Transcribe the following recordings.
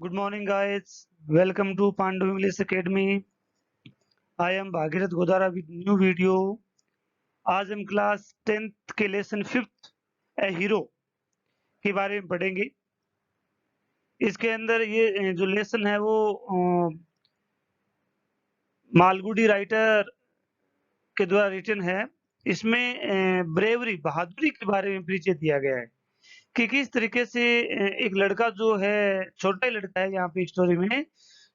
Good morning, guys. Welcome to Pandu English Academy. I am Bhagirath Godara with new video. आज हम class 10th के lesson 5th ए hero के बारे में पढ़ेंगे। इसके अंदर ये जो लेसन है वो मालगुडी राइटर के द्वारा रिटन है। इसमें ब्रेवरी बहादुरी के बारे में परिचय दिया गया है कि किस तरीके से एक लड़का जो है, छोटा ही लड़का है यहाँ पे स्टोरी में,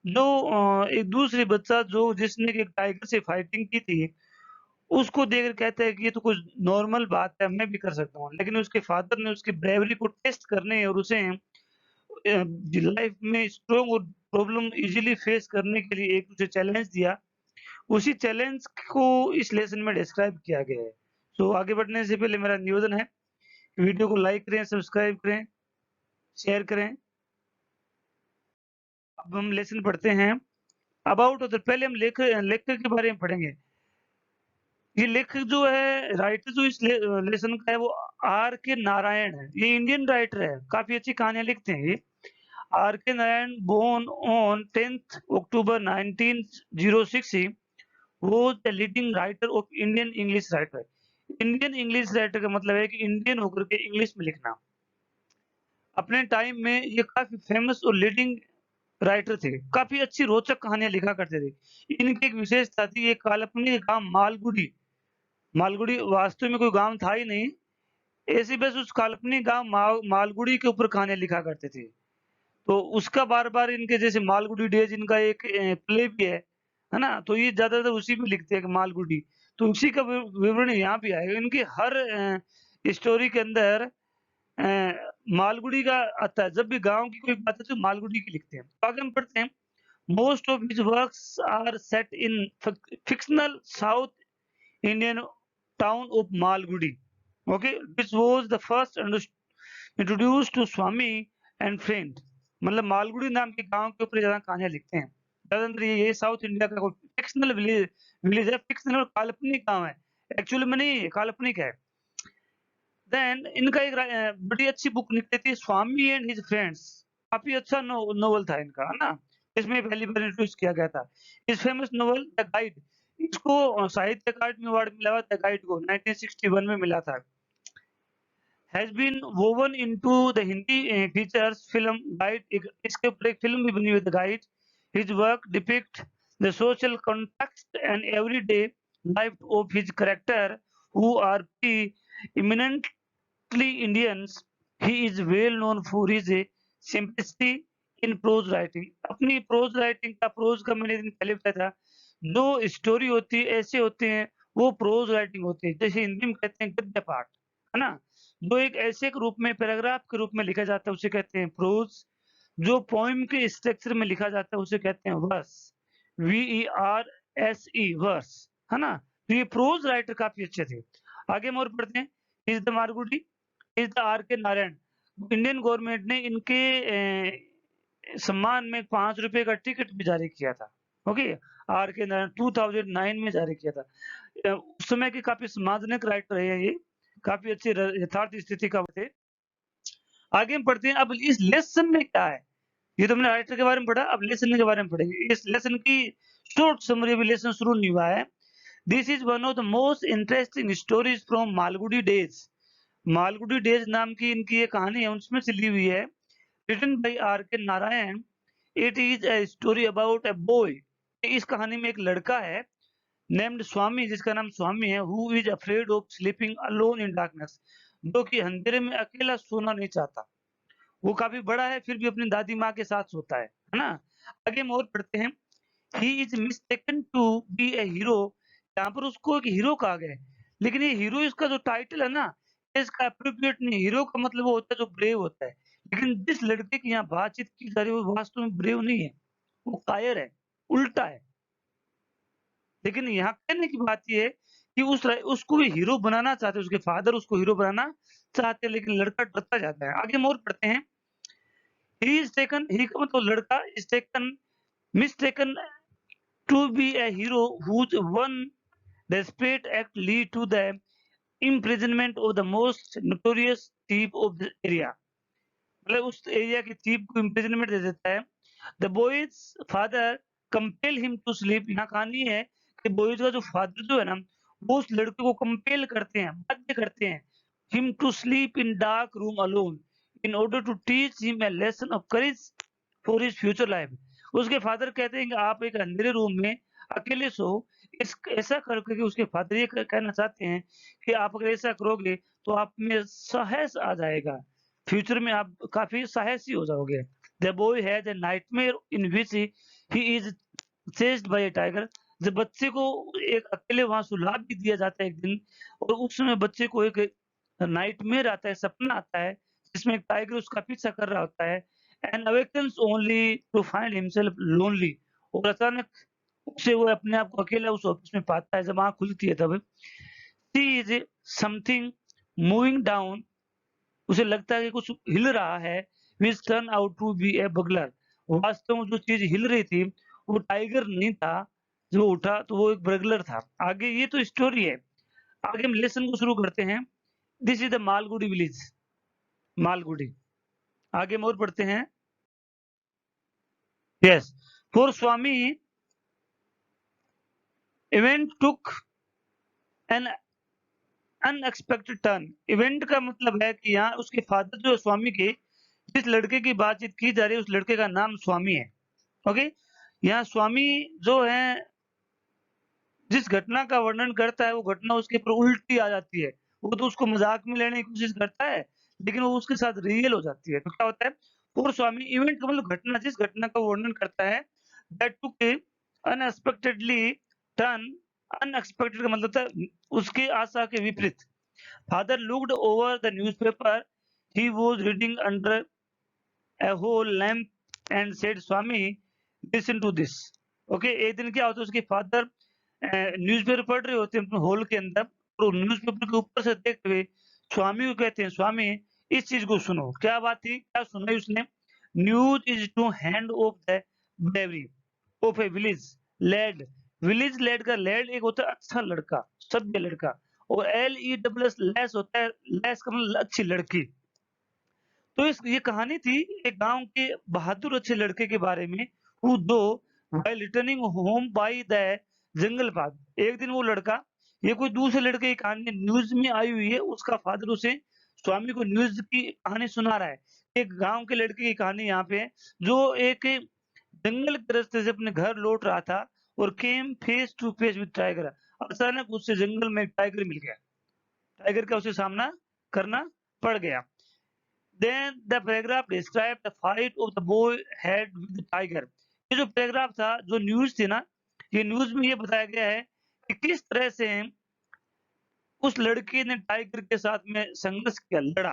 जो एक दूसरी बच्चा जो जिसने एक टाइगर से फाइटिंग की थी, उसको देखकर कहता है कि ये तो कुछ नॉर्मल बात है, मैं भी कर सकता हूँ। लेकिन उसके फादर ने उसकी ब्रेवरी को टेस्ट करने और उसे लाइफ में स्ट्रॉन्ग और प्रॉब्लम इजीली फेस करने के लिए एक उसे चैलेंज दिया। उसी चैलेंज को इस लेसन में डिस्क्राइब किया गया है। तो आगे बढ़ने से पहले मेरा निवेदन है, वीडियो को लाइक करें, सब्सक्राइब करें, शेयर करें। अब हम लेसन पढ़ते हैं। अबाउट ऑथर, पहले हम लेखक के बारे में पढ़ेंगे। ये लेखक जो है, राइटर जो इस लेसन का है वो आर के नारायण है। ये इंडियन राइटर है, काफी अच्छी कहानियां लिखते हैं ये। R K Narayan born on 10th October 1906 was the leading writer of Indian English writer। Indian English writer का मतलब है कि इंडियन होकर के इंग्लिश में लिखना। अपने टाइम में ये काफी फेमस और लीडिंग राइटर थे, काफी अच्छी रोचक कहानियां लिखा करते थे। इनकी एक विशेषता थी, ये काल्पनिक गांव मालगुडी, मालगुडी वास्तव में कोई गांव था ही नहीं, ऐसे बस उस काल्पनिक गांव मालगुडी के ऊपर कहानियां लिखा करते थे। तो उसका बार बार इनके जैसे मालगुडी डेज, इनका एक प्ले भी है ना, तो ये ज्यादातर उसी में लिखते हैं कि मालगुडी, तो उसी का विवरण यहाँ भी आएगा। इनके हर स्टोरी के अंदर मालगुडी का आता है। जब भी गांव की कोई बात है तो मालगुडी की लिखते हैं। तो आगे हम पढ़ते हैं। Most of his works are set in fictional South Indian town of Malgudi, okay, which was the first introduced to Swami and friend। मतलब मालगुडी नाम के गांव के ऊपर ज्यादा कहानियां लिखते हैं। ज्यादातर ये साउथ इंडिया का कोई फिक्शनल विलेज है, फिक्शनल काल्पनिक गांव है, एक्चुअली में नहीं काल्पनिक है। देन इनका एक बड़ी अच्छी बुक निकली थी, स्वामी एंड हिज फ्रेंड्स। काफी अच्छा नोवेल था इनका, है ना। इसमें पहली बार इंट्रोड्यूस किया गया था। इस फेमस नोवेल द गाइड, इसको साहित्य अकादमी अवार्ड मिला हुआ, द गाइड को 1961 में मिला था। Has been woven into the Hindi features film Guide, इसके ऊपर एक फिल्म भी बनी हुई the Guide. His work depict the social context and everyday life of his character who are eminently Indians। He is well known for his simplicity in prose writing। अपनी pros writing का, pros का मैंने दिन पहले बताया था, जो story होती है ऐसे होते हैं, वो प्रोज राइटिंग होती है, जैसे हिंदी में कहते हैं गद्य पाठ, है ना। जो एक ऐसे के रूप में, पैराग्राफ के रूप में लिखा जाता है उसे कहते हैं प्रोज। जो पोइम के स्ट्रक्चर में लिखा जाता है उसे कहते हैं वर्स, VERSE, वर्स, है ना। तो ये प्रोज राइटर काफी अच्छे थे। आगे हम और पढ़ते हैं। Is the Malgudi, is the R K Narayan. Indian government ने इनके सम्मान में 5 रुपए का टिकट भी जारी किया था। ओके, आर के नारायण 2009 में जारी किया था। उस समय के काफी सम्मानजनक राइटर है ये, काफी अच्छे यथार्थ स्थिति का थे। आगे हम पढ़ते हैं। अब इस लेसन में क्या है, ये तो हमने राइटर के बारे में पढ़ा, अब लेसन के बारे में पढ़ेंगे। इस लेसन की शॉर्ट समरी, अभी लेसन शुरू नहीं हुआ है। This is one of the most interesting stories from Malgudi days. Malgudi days नाम की इनकी ये कहानी है, उसमें से ली हुई है, written by are K Narayan. It is a story about a boy. इस कहानी में एक लड़का है नेम्ड स्वामी, जिसका नाम स्वामी है, who is afraid of sleeping alone in darkness, जो कि अंधेरे में अकेला सोना नहीं चाहता। वो काफी बड़ा है, फिर भी अपनी दादी माँ के साथ सोता है ना। आगे हम और पढ़ते हैं। He is mistaken to be a hero. यहाँ पर उसको एक हीरो कहा गया है, लेकिन ये हीरो इसका जो टाइटल है ना, इसका अप्रोप्रिएट नहीं। हीरो का मतलब वो होता है जो ब्रेव होता है, लेकिन जिस लड़के की यहाँ बातचीत की जा रही है वो वास्तव में ब्रेव नहीं है, वो कायर है, उल्टा है। लेकिन यहाँ कहने की बात ये है कि उसको हीरो बनाना चाहते हैं, उसके फादर उसको हीरो बनाना चाहते हैं, लेकिन लड़का डरता जाता है। आगे हम और पढ़ते हैं। ही इज टेकन, ही का मतलब लड़का, is taken, mistaken to be a hero whose one desperate act lead to the imprisonment of the most notorious thief of the area। मतलब उस एरिया की थीप को इम्प्रिजनमेंट दे देता है। The boy's father compel him to sleep. यहाँ कहानी है कि बॉयज का जो फादर जो है ना, वो उस लड़के को कंपेल करते हैं, बाध्य करते हैं, him to sleep in dark room alone in order to teach him a lesson of courage for his future life. उसके फादर कहते हैं कि आप एक अंधेरे रूम में अकेले सो। इस ऐसा करके कि उसके फादर ये कहना चाहते हैं कि आप अगर ऐसा करोगे तो आप में साहस आ जाएगा, फ्यूचर में आप काफी साहसी हो जाओगे। The boy has a nightmare in which he is chased by A tiger. जब बच्चे को एक अकेले वहां सुला भी दिया जाता है एक दिन, और उस समय बच्चे को एक नाइटमेयर आता है, सपना आता है, जिसमें एक टाइगर उसका पीछा कर रहा होता है, and awakens only to find himself lonely. और अचानक से वो अपने आप को अकेला उस ऑफिस में पाता है, जब आँख खुलती है तब। See is something moving down, उसे लगता है कि कुछ हिल रहा है, which turn out to be a burglar. वास्तव में जो चीज़ हिल रही थी, वो टाइगर नहीं था, जो उठा तो वो एक बगलर था। आगे ये तो स्टोरी है, आगे हम लेसन को शुरू करते हैं। This is the Malgudi village, Malgudi. आगे हम और पढ़ते हैं। Yes, for Swami event took an unexpected turn. Event का मतलब है कि यहाँ उसके फादर जो है स्वामी के, जिस लड़के की बातचीत की जा रही है उस लड़के का नाम स्वामी है। ओके, यहाँ स्वामी जो है जिस घटना का वर्णन करता है, वो घटना उसके ऊपर उल्टी आ जाती है। वो तो उसको मजाक में लेने की कोशिश करता है, लेकिन वो उसके साथ रियल हो जाती है। तो क्या होता है, पूर्व स्वामी इवेंट का मतलब घटना, जिस घटना का वर्णन करता है, that took A unexpectedly turn. Unexpected का मतलब था उसकी आशा के विपरीत। Father looked over the newspaper he was reading under a whole lamp and said, "Swami, listen to this." Okay, एक दिन क्या होता है, उसके फादर न्यूज़पेपर पढ़ रहे होते हैं अपने हॉल के अंदर, और न्यूज़पेपर के ऊपर से देखते हुए स्वामी को कहते हैं, स्वामी इस चीज को सुनो। क्या बात थी, क्या सुनाई उसने? News is to hand of the bravery of a village lad का लेड एक होता है अच्छा लड़का, सभ्य लड़का, और LESS लेस होता है, लेस का मतलब अच्छी लड़की। तो इस ये कहानी थी एक गांव के बहादुर अच्छे लड़के के बारे में, हु दो while returning home by the jungle path. एक दिन वो लड़का, ये कोई दूसरे लड़के की कहानी न्यूज में आई हुई है, उसका फादर उसे स्वामी को न्यूज की कहानी सुना रहा है। एक गांव के लड़के की कहानी यहाँ पे है, जो एक जंगल के रास्ते से अपने घर लौट रहा था और came face to face with tiger. अचानक उससे जंगल में एक टाइगर मिल गया, टाइगर का उसे सामना करना पड़ गया। Then the paragraph described the fight of the boy had with the tiger। ये जो पैराग्राफ था, जो न्यूज थी ना, ये न्यूज में ये बताया गया है कि किस तरह से उस लड़के ने टाइगर के साथ में संघर्ष किया, लड़ा,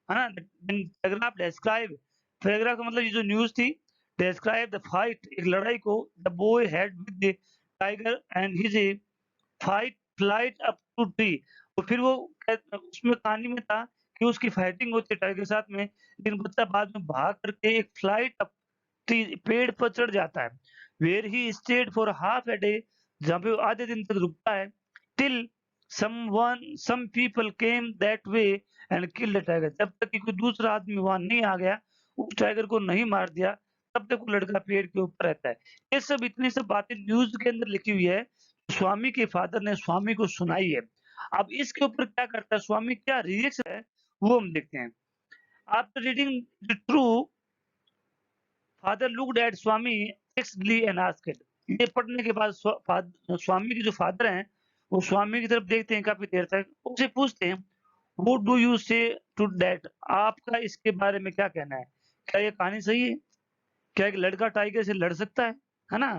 है ना। पैराग्राफ डिस्क्राइब, पैराग्राफ का मतलब ये जो न्यूज थी, डिस्क्राइब द फाइट, एक लड़ाई को, the boy had with the tiger and his fight flight up to tree. और फिर वो उसमें कहानी में था कि उसकी फाइटिंग होती है टाइगर के साथ में, लेकिन बच्चा बाद में भाग करके एक फ्लाइट अप ट्री, पेड़ पर चढ़ जाता है, where he stayed for half a day, जहाँ पे वो आधे दिन तक रुकता है, till some people came that way and killed the tiger। जब तक कि कोई दूसरा आदमी वहां नहीं आ गया, उस टाइगर को नहीं मार दिया, तब तक वो लड़का पेड़ के ऊपर रहता है। ये सब इतनी सब बातें न्यूज के अंदर लिखी हुई है, स्वामी के फादर ने स्वामी को सुनाई है। अब इसके ऊपर क्या करता है स्वामी, क्या रिएक्शन है, वो हम देखते हैं। After reading the true, father looked at Swami fixedly and asked. ये पढ़ने के बाद स्वामी के जो फादर हैं, वो स्वामी की तरफ देखते हैं काफी देर तक, उनसे पूछते हैं, व्हाट डू यू से टू दैट? आपका इसके बारे में क्या कहना है? क्या ये कहानी सही है? क्या एक लड़का टाइगर से लड़ सकता है ना?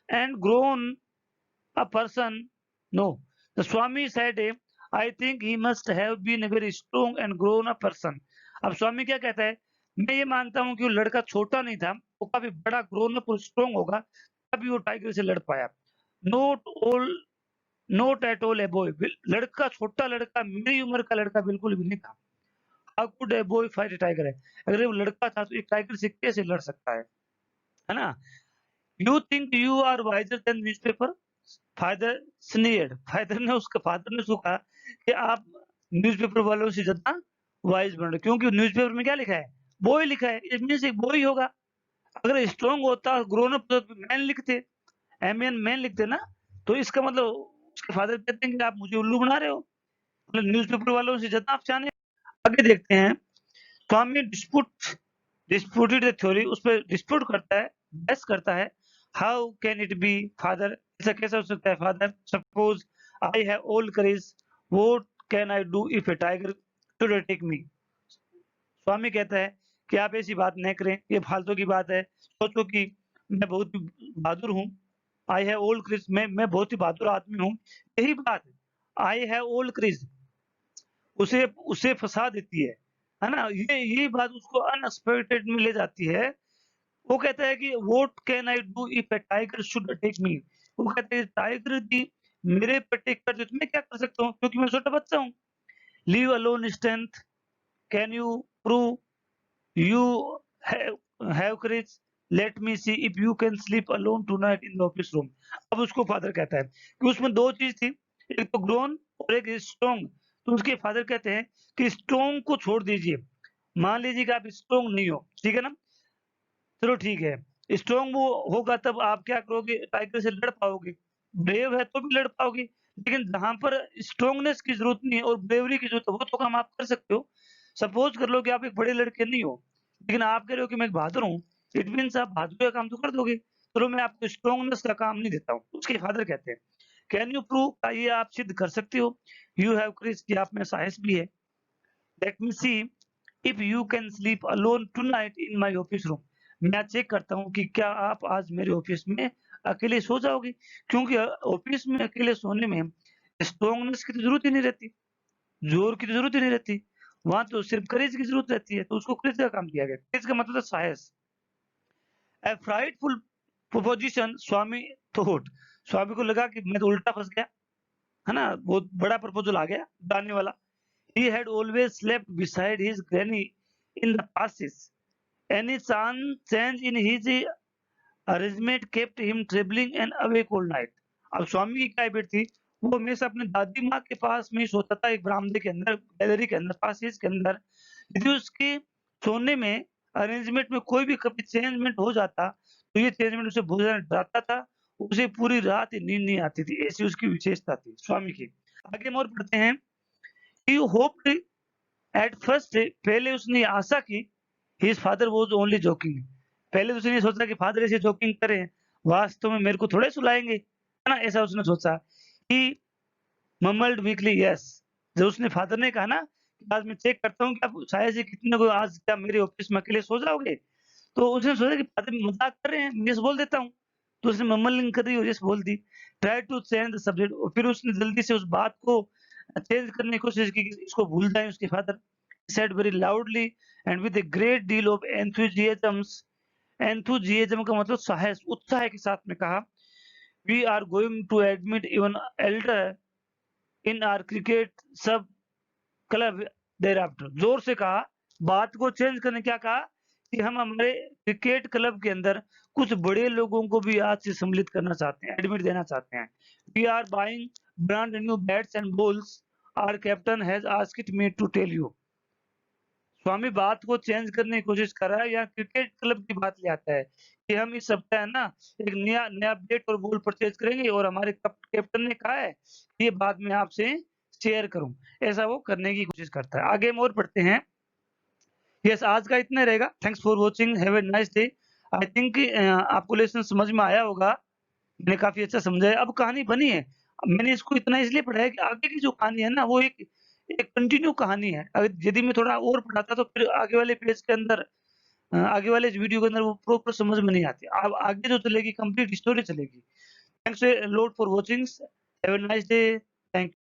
And grown a person? No. The Swami said, I think he must have been a very strong and grown up person। अब स्वामी क्या कहता है, मैं ये मानता हूँ कि वो लड़का छोटा नहीं था, वो काफी बड़ा ग्रोन अप और स्ट्रॉन्ग होगा, तभी वो टाइगर से लड़ पाया। Note all, note at all a boy, लड़का, छोटा लड़का, मेरी उम्र का लड़का बिल्कुल भी नहीं था। How could a boy fight A tiger है, अगर वो लड़का था तो एक टाइगर से कैसे लड़ सकता है ना। You think you are wiser than newspaper? Father sneered, father ने उसको कहा कि आप न्यूज़पेपर वालों से ज्यादा वाइज बन रहे, क्योंकि न्यूज़पेपर में क्या लिखा है, बॉय लिखा है, इट मींस एक बॉय होगा। अगर स्ट्रॉन्ग होता ग्रोन अप तो मैन लिखते, एमएन मैन लिखते ना, तो इसका मतलब उसके फादर कहते हैं कि आप मुझे उल्लू बना रहे हो, मतलब न्यूज़पेपर वालों से ज़्यादा आप जाने। आगे देखते हैं, स्वामी डिस्प्यूटेड द थ्योरी, उस पे डिस्प्यूट करता है, बहस करता है। How can it be father, ऐसा कैसे हो सकता है father, suppose I have all courage, what can I do if a tiger should attack me. Swami कहता है कि आप ऐसी बात न करें, ये फालतू की बात है। सोचो कि मैं बहुत ही बहादुर हूँ, आई हैव ओल्ड क्रिस, मैं बहुत ही बहादुर आदमी हूँ। यही बात आई हैव ओल्ड क्रिस उसे उसे फंसा देती है ना? ये बात उसको अनएक्सपेक्टेड में ले जाती है। वो कहता है कि what can I do if a tiger should attack मी। वो कहते हैं टाइगर की मेरे पे अटैक कर दे तो मैं क्या कर सकता हूँ, क्योंकि मैं छोटा बच्चा हूँ। Leave alone strength, can you prove You have courage. Let me see if you can sleep alone tonight in the office room. अब उसको फादर कहता है कि उसमें दो चीज थी, एक तो ग्रोन और एक स्ट्रॉन्ग। तो उसके फादर कहते हैं कि स्ट्रॉन्ग को छोड़ दीजिए, मान लीजिए कि आप स्ट्रॉन्ग नहीं हो, ठीक है ना? चलो ठीक है, स्ट्रॉन्ग वो होगा तब आप क्या करोगे, टाइगर से लड़ पाओगे, ब्रेव है तो भी लड़ पाओगे। लेकिन जहां पर स्ट्रॉन्गनेस की जरूरत नहीं है और ब्रेवरी की जरूरत है, वो तो काम आप कर सकते हो। सपोज कर लो कि आप एक बड़े लड़के नहीं हो, लेकिन आप कह रहे हो कि मैं एक बहादुर हूँ, इट मीन्स आप बहादुरी का काम तो कर दोगे। चलो मैं आपको स्ट्रॉन्गनेस का काम नहीं देता हूँ। उसके फादर कहते हैं कैन यू प्रूव, ये आप सिद्ध कर सकते हो, यू हैव करेज, कि आप में साहस भी है। Let me see if you can sleep alone tonight in my office room. मैं चेक करता हूँ कि क्या आप आज मेरे ऑफिस में अकेले सो जाओगे, क्योंकि ऑफिस में अकेले सोने में स्ट्रॉन्गनेस की तो जरूरत ही नहीं रहती, जोर की तो जरूरत ही नहीं रहती, वहां तो सिर्फ करेज की जरूरत रहती है। तो उसको करेज का काम दिया गया। करेज का मतलब है साहस। ए फ्राइटफुल प्रोपोजिशन स्वामी थॉट, स्वामी को लगा कि मैं तो उल्टा फंस गया, है ना? बहुत बड़ा प्रपोजल आ गया डालने वाला। He had always slept beside his granny in the passes. Any change in his arrangement kept him trembling and awake all night. अब स्वामी की क्या हैबिट थी, वो हमेशा अपनी दादी माँ के पास में ही सोता था, एक बरामदे के अंदर, गैलरी के अंदर, पासेज के अंदर। यदि उसके सोने में अरेंजमेंट में कोई भी कभी चेंजमेंट हो जाता, तो ये चेंजमेंट उसे बहुत ज़्यादा डराता था, उसे पूरी रात नींद नहीं आती थी, ऐसी उसकी विशेषता थी स्वामी की। आगे हम और पढ़ते हैं। He hoped एट फर्स्ट पहले उसने आशा की his father was only joking. पहले तो उसने सोचा कि फादर ऐसे जोकिंग कर रहे हैं, वास्तव में मेरे को थोड़े सुलाएंगे, है ना? ऐसा उसने सोचा। ही मम्मल्ड वीकली यस, जब उसने फादर ने कहा ना कि आज मैं चेक करता हूँ कि आप शायद से कितने को आज क्या मेरे ऑफिस में अकेले सो जाओगे, तो उसने सोचा कि फादर मजाक कर रहे हैं, मैं यस बोल देता हूँ। तो उसने मम्मलिंग कर दी और यस बोल दी। Try to change the subject, और फिर उसने जल्दी से उस बात को चेंज करने की कोशिश की कि इसको भूल जाएं उसके father. said very loudly and with a great deal of enthusiasm का मतलब साहस, उत्साह के साथ में कहा, we are going to admit even elder in our cricket सब क्लब thereafter। जोर से कहा, बात को चेंज करने, क्या कहा कि हम हमारे क्रिकेट क्लब के अंदर कुछ बड़े लोगों को भी आज से सम्मिलित करना चाहते हैं, एडमिट देना चाहते हैं। We are buying brand new bats and balls, our captain has asked me to tell you. Swami बात को चेंज करने की कोशिश कर रहा है, या क्रिकेट क्लब की बात ले आता है कि हम इस सप्ताह है ना एक नया नया बैट और बॉल परचेज करेंगे, और हमारे कैप्टन ने कहा है कि ये बात मैं आपसे शेयर करूं। ऐसा वो करने की कोशिश करता है। आगे हम और पढ़ते हैं। यस, आज का इतना रहेगा। Thanks for watching, have a nice day. I think आपको लेसन समझ में आया होगा, मैंने काफी अच्छा समझाया। अब कहानी बनी है, मैंने इसको इतना इसलिए पढ़ा है कि आगे की जो कहानी है ना वो एक एक कंटिन्यू कहानी है। अगर यदि मैं थोड़ा और पढ़ाता तो फिर आगे वाले पेज के अंदर, आगे वाले इस वीडियो के अंदर वो प्रॉपर समझ में नहीं आती। अब आगे जो चलेगी कंप्लीट स्टोरी चलेगी। Thanks a lot for watching, have a nice day. Thank